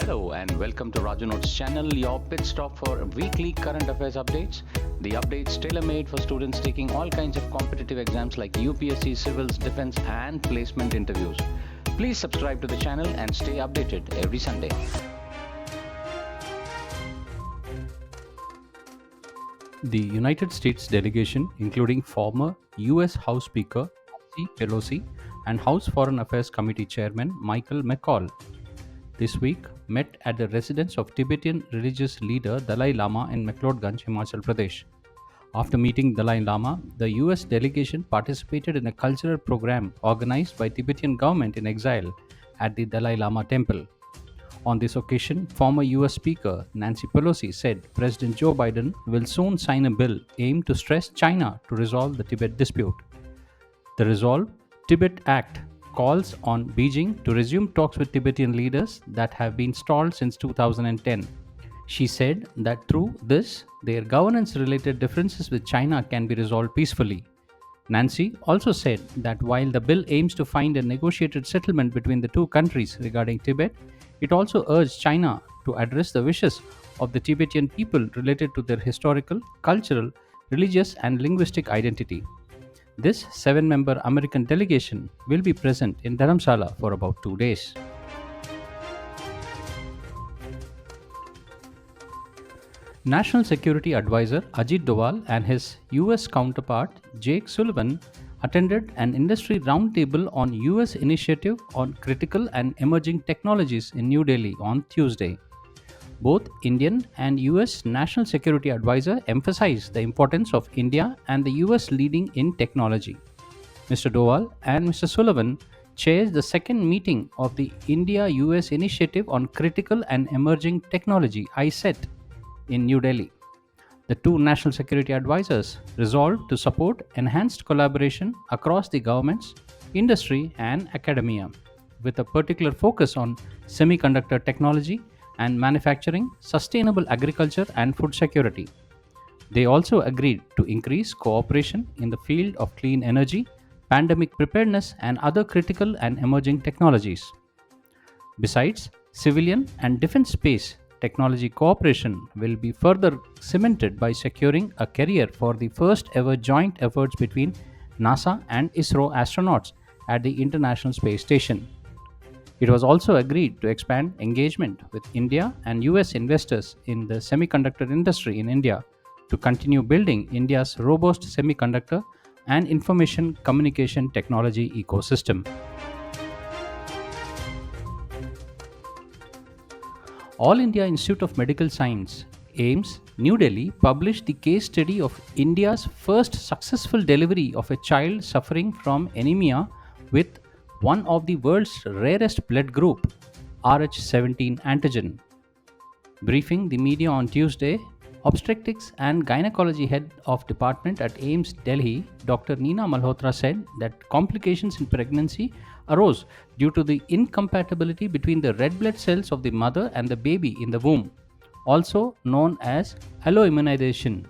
Hello and welcome to Raju Notes channel, your pit stop for weekly current affairs updates. The updates tailor-made for students taking all kinds of competitive exams like UPSC, civils, defense and placement interviews. Please subscribe to the channel and stay updated every Sunday. The United States delegation, including former US House Speaker Nancy Pelosi and House Foreign Affairs Committee Chairman Michael McCaul, this week met at the residence of Tibetan religious leader Dalai Lama in McLeodganj, Himachal Pradesh. After meeting Dalai Lama, the US delegation participated in a cultural program organized by Tibetan government in exile at the Dalai Lama temple. On this occasion, former US Speaker Nancy Pelosi said President Joe Biden will soon sign a bill aimed to stress China to resolve the Tibet dispute. The Resolve Tibet Act calls on Beijing to resume talks with Tibetan leaders that have been stalled since 2010. She said that through this, their governance-related differences with China can be resolved peacefully. Nancy also said that while the bill aims to find a negotiated settlement between the two countries regarding Tibet, it also urged China to address the wishes of the Tibetan people related to their historical, cultural, religious, and linguistic identity. This 7-member American delegation will be present in Dharamsala for about 2 days. National Security Advisor Ajit Doval and his US counterpart Jake Sullivan attended an industry roundtable on US initiative on critical and emerging technologies in New Delhi on Tuesday. Both Indian and US National Security Advisor emphasized the importance of India and the US leading in technology. Mr. Doval and Mr. Sullivan chaired the second meeting of the India-US Initiative on Critical and Emerging Technology (ICET) in New Delhi. The two national security advisors resolved to support enhanced collaboration across the governments, industry, and academia, with a particular focus on semiconductor technology and manufacturing, sustainable agriculture, and food security. They also agreed to increase cooperation in the field of clean energy, pandemic preparedness, and other critical and emerging technologies. Besides, civilian and defense space technology cooperation will be further cemented by securing a career for the first ever joint efforts between NASA and ISRO astronauts at the International Space Station. It was also agreed to expand engagement with India and US investors in the semiconductor industry in India to continue building India's robust semiconductor and information communication technology ecosystem. All India Institute of Medical Science, AIIMS, New Delhi published the case study of India's first successful delivery of a child suffering from anemia with one of the world's rarest blood group, Rh17 antigen. Briefing the media on Tuesday, Obstetrics and Gynecology Head of Department at AIIMS Delhi, Dr. Neena Malhotra said that complications in pregnancy arose due to the incompatibility between the red blood cells of the mother and the baby in the womb, also known as alloimmunization.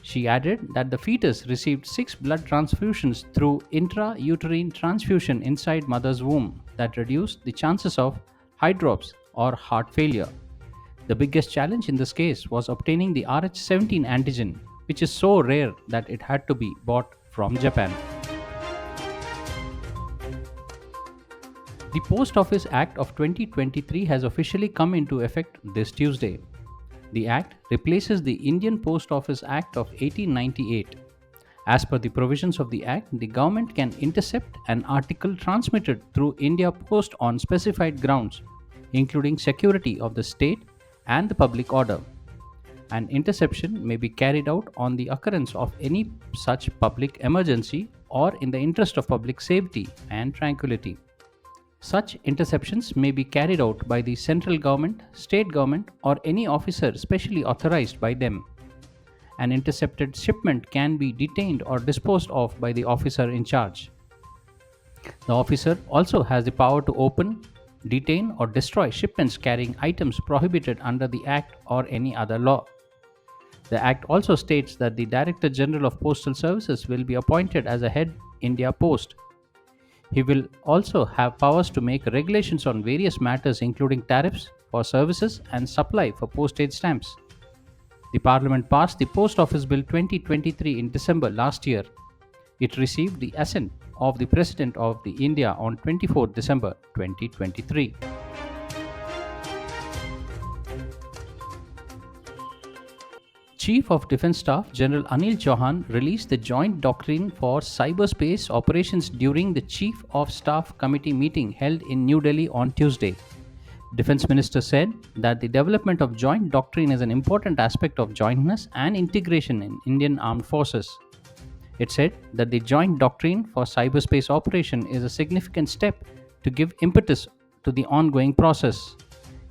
She added that the fetus received 6 blood transfusions through intrauterine transfusion inside mother's womb that reduced the chances of hydrops or heart failure. The biggest challenge in this case was obtaining the Rh17 antigen, which is so rare that it had to be bought from Japan. The Post Office Act of 2023 has officially come into effect this Tuesday. The Act replaces the Indian Post Office Act of 1898. As per the provisions of the Act, the government can intercept an article transmitted through India Post on specified grounds, including security of the state and the public order. An interception may be carried out on the occurrence of any such public emergency or in the interest of public safety and tranquility. Such interceptions may be carried out by the central government, state government, or any officer specially authorized by them. An intercepted shipment can be detained or disposed of by the officer in charge. The officer also has the power to open, detain, or destroy shipments carrying items prohibited under the Act or any other law. The Act also states that the Director General of Postal Services will be appointed as a head India Post. He will also have powers to make regulations on various matters including tariffs, for services and supply for postage stamps. The Parliament passed the Post Office Bill 2023 in December last year. It received the assent of the President of the India on 24 December 2023. Chief of Defence Staff General Anil Chauhan released the joint doctrine for cyberspace operations during the Chief of Staff Committee meeting held in New Delhi on Tuesday. Defence Minister said that the development of joint doctrine is an important aspect of jointness and integration in Indian armed forces. It said that the joint doctrine for cyberspace operation is a significant step to give impetus to the ongoing process.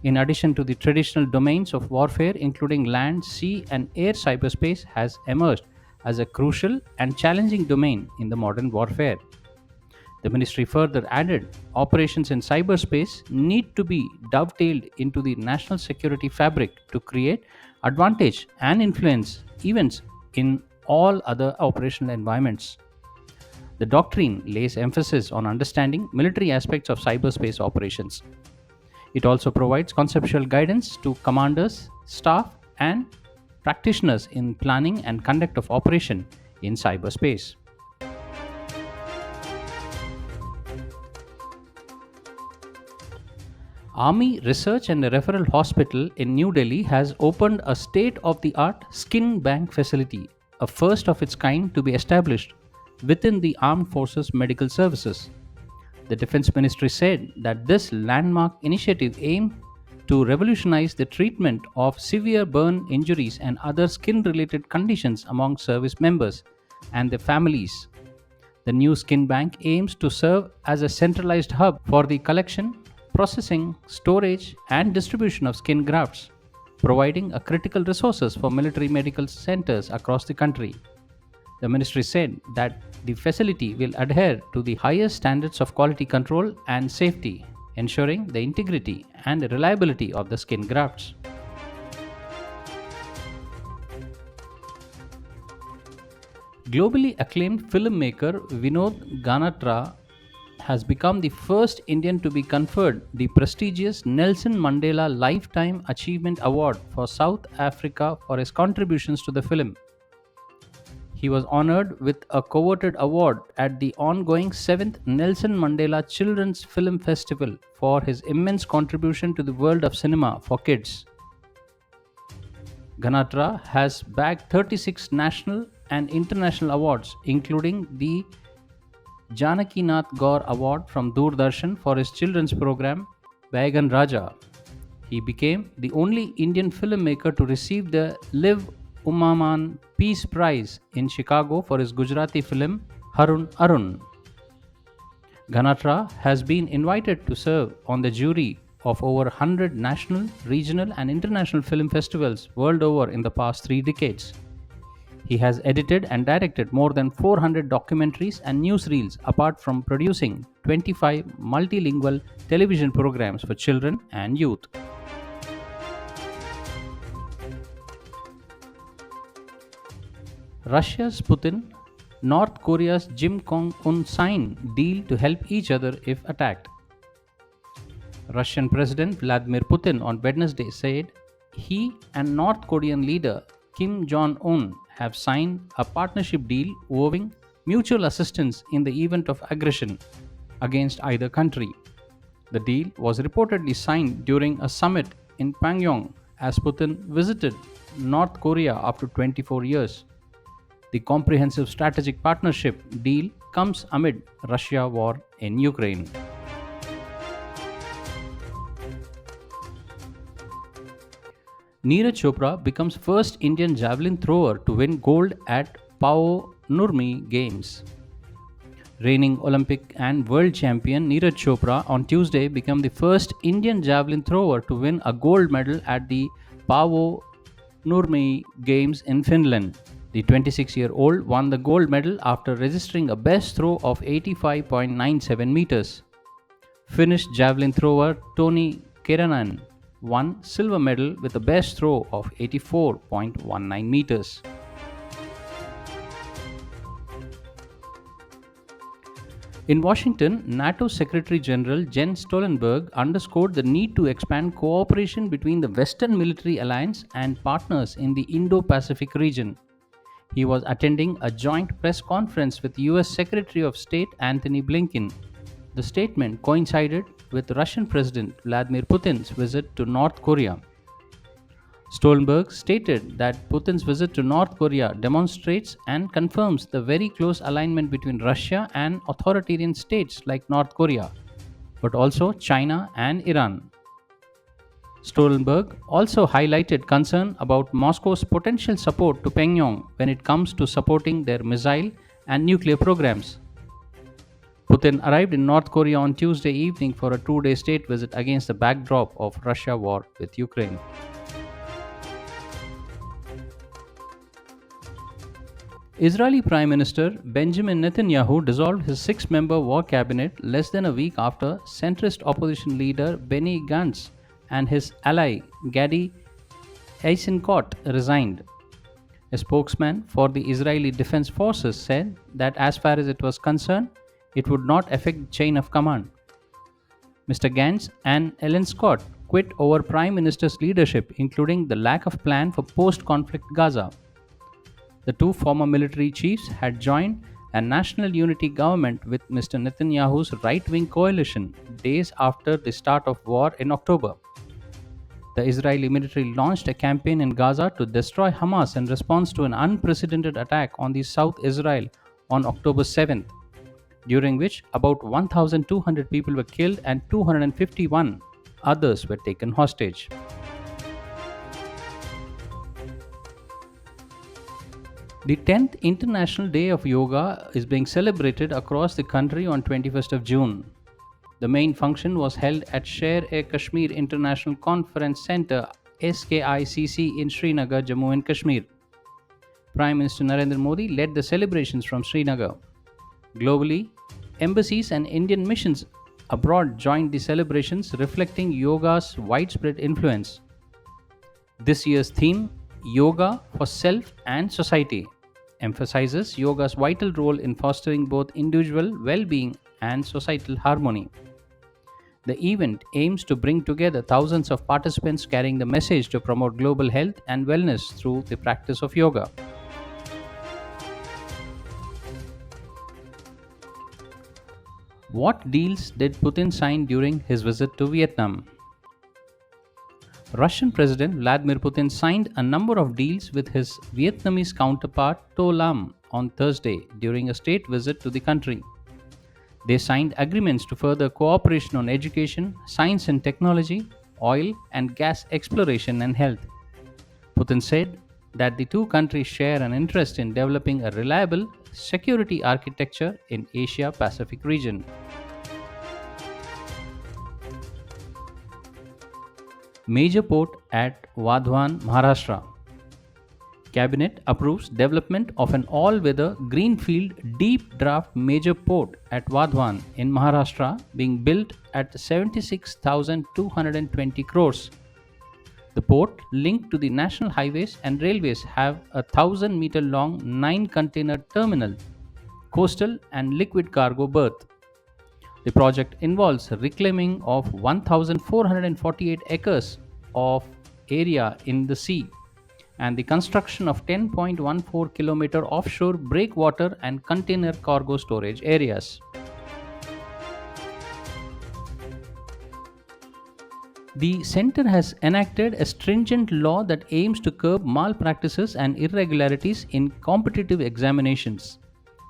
In addition to the traditional domains of warfare, including land, sea, and air, cyberspace has emerged as a crucial and challenging domain in the modern warfare. The ministry further added, operations in cyberspace need to be dovetailed into the national security fabric to create advantage and influence events in all other operational environments. The doctrine lays emphasis on understanding military aspects of cyberspace operations. It also provides conceptual guidance to commanders, staff, and practitioners in planning and conduct of operation in cyberspace. Army Research and Referral Hospital in New Delhi has opened a state-of-the-art skin bank facility, a first of its kind to be established within the Armed Forces Medical Services. The Defence Ministry said that this landmark initiative aimed to revolutionize the treatment of severe burn injuries and other skin-related conditions among service members and their families. The new skin bank aims to serve as a centralized hub for the collection, processing, storage, and distribution of skin grafts, providing a critical resources for military medical centers across the country. The ministry said that the facility will adhere to the highest standards of quality control and safety, ensuring the integrity and reliability of the skin grafts. Globally acclaimed filmmaker Vinod Ganatra has become the first Indian to be conferred the prestigious Nelson Mandela Lifetime Achievement Award for South Africa for his contributions to the film. He was honored with a coveted award at the ongoing 7th Nelson Mandela Children's Film Festival for his immense contribution to the world of cinema for kids. Ganatra has bagged 36 national and international awards, including the Janakinath Gaur Award from Doordarshan for his children's program Baigan Raja. He became the only Indian filmmaker to receive the Liv Umaman Peace Prize in Chicago for his Gujarati film Harun Arun. Ganatra has been invited to serve on the jury of over 100 national, regional, and international film festivals world over in the past 3 decades. He has edited and directed more than 400 documentaries and newsreels, apart from producing 25 multilingual television programs for children and youth. Russia's Putin, North Korea's Kim Jong-un signed deal to help each other if attacked. Russian President Vladimir Putin on Wednesday said he and North Korean leader Kim Jong-un have signed a partnership deal vowing mutual assistance in the event of aggression against either country. The deal was reportedly signed during a summit in Pyongyang as Putin visited North Korea after 24 years. The comprehensive strategic partnership deal comes amid Russia war in Ukraine. Neeraj Chopra becomes first Indian javelin thrower to win gold at Pao Nurmi Games. Reigning Olympic and world champion Neeraj Chopra on Tuesday became the first Indian javelin thrower to win a gold medal at the Pao Nurmi Games in Finland. The 26-year-old won the gold medal after registering a best throw of 85.97 meters. Finnish javelin thrower Toni Keränen won silver medal with a best throw of 84.19 meters. In Washington, NATO Secretary General Jens Stoltenberg underscored the need to expand cooperation between the Western military alliance and partners in the Indo-Pacific region. He was attending a joint press conference with US Secretary of State Antony Blinken. The statement coincided with Russian President Vladimir Putin's visit to North Korea. Stoltenberg stated that Putin's visit to North Korea demonstrates and confirms the very close alignment between Russia and authoritarian states like North Korea, but also China and Iran. Stoltenberg also highlighted concern about Moscow's potential support to Pyongyang when it comes to supporting their missile and nuclear programs. Putin arrived in North Korea on Tuesday evening for a 2-day state visit against the backdrop of Russia war with Ukraine. Israeli Prime Minister Benjamin Netanyahu dissolved his 6-member war cabinet less than a week after centrist opposition leader Benny Gantz and his ally Gadi Eisenkot resigned. A spokesman for the Israeli Defense Forces said that as far as it was concerned, it would not affect the chain of command. Mr. Gantz and Eisenkot quit over Prime Minister's leadership, including the lack of plan for post-conflict Gaza. The two former military chiefs had joined a national unity government with Mr. Netanyahu's right-wing coalition days after the start of war in October. The Israeli military launched a campaign in Gaza to destroy Hamas in response to an unprecedented attack on the South Israel on October 7th, during which about 1,200 people were killed and 251 others were taken hostage. The 10th International Day of Yoga is being celebrated across the country on 21st of June. The main function was held at Sher-e-Kashmir International Conference Centre SKICC in Srinagar, Jammu and Kashmir. Prime Minister Narendra Modi led the celebrations from Srinagar. Globally, embassies and Indian missions abroad joined the celebrations, reflecting yoga's widespread influence. This year's theme, Yoga for Self and Society, emphasizes yoga's vital role in fostering both individual well-being and societal harmony. The event aims to bring together thousands of participants carrying the message to promote global health and wellness through the practice of yoga. What deals did Putin sign during his visit to Vietnam? Russian President Vladimir Putin signed a number of deals with his Vietnamese counterpart To Lam on Thursday during a state visit to the country. They signed agreements to further cooperation on education, science and technology, oil and gas exploration and health. Putin said that the two countries share an interest in developing a reliable security architecture in Asia-Pacific region. Major port at Wadhwan, Maharashtra. Cabinet approves development of an all-weather greenfield deep draft major port at Wadhwan in Maharashtra, being built at 76,220 crores. The port, linked to the national highways and railways, have a 1,000-meter long 9-container terminal, coastal and liquid cargo berth. The project involves reclaiming of 1,448 acres of area in the sea and the construction of 10.14 kilometer offshore breakwater and container cargo storage areas. The Centre has enacted a stringent law that aims to curb malpractices and irregularities in competitive examinations.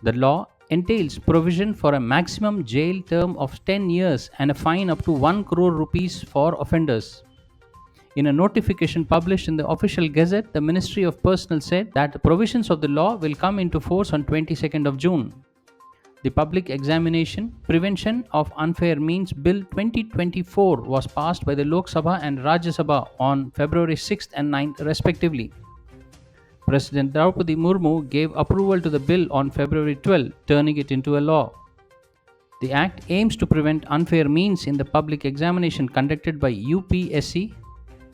The law entails provision for a maximum jail term of 10 years and a fine up to 1 crore rupees for offenders. In a notification published in the official gazette, the Ministry of Personnel said that the provisions of the law will come into force on 22nd of June. The Public Examination Prevention of Unfair Means Bill 2024 was passed by the Lok Sabha and Rajya Sabha on February 6th and 9th respectively. President Draupadi Murmu gave approval to the bill on February 12, turning it into a law. The Act aims to prevent unfair means in the public examination conducted by UPSC,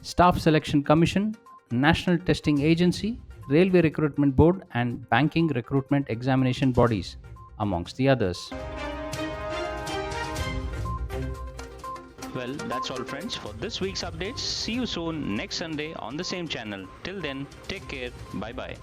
Staff Selection Commission, National Testing Agency, Railway Recruitment Board, and Banking Recruitment Examination Bodies, amongst the others. Well, that's all, friends, for this week's updates. See you soon next Sunday on the same channel. Till then, take care. Bye bye.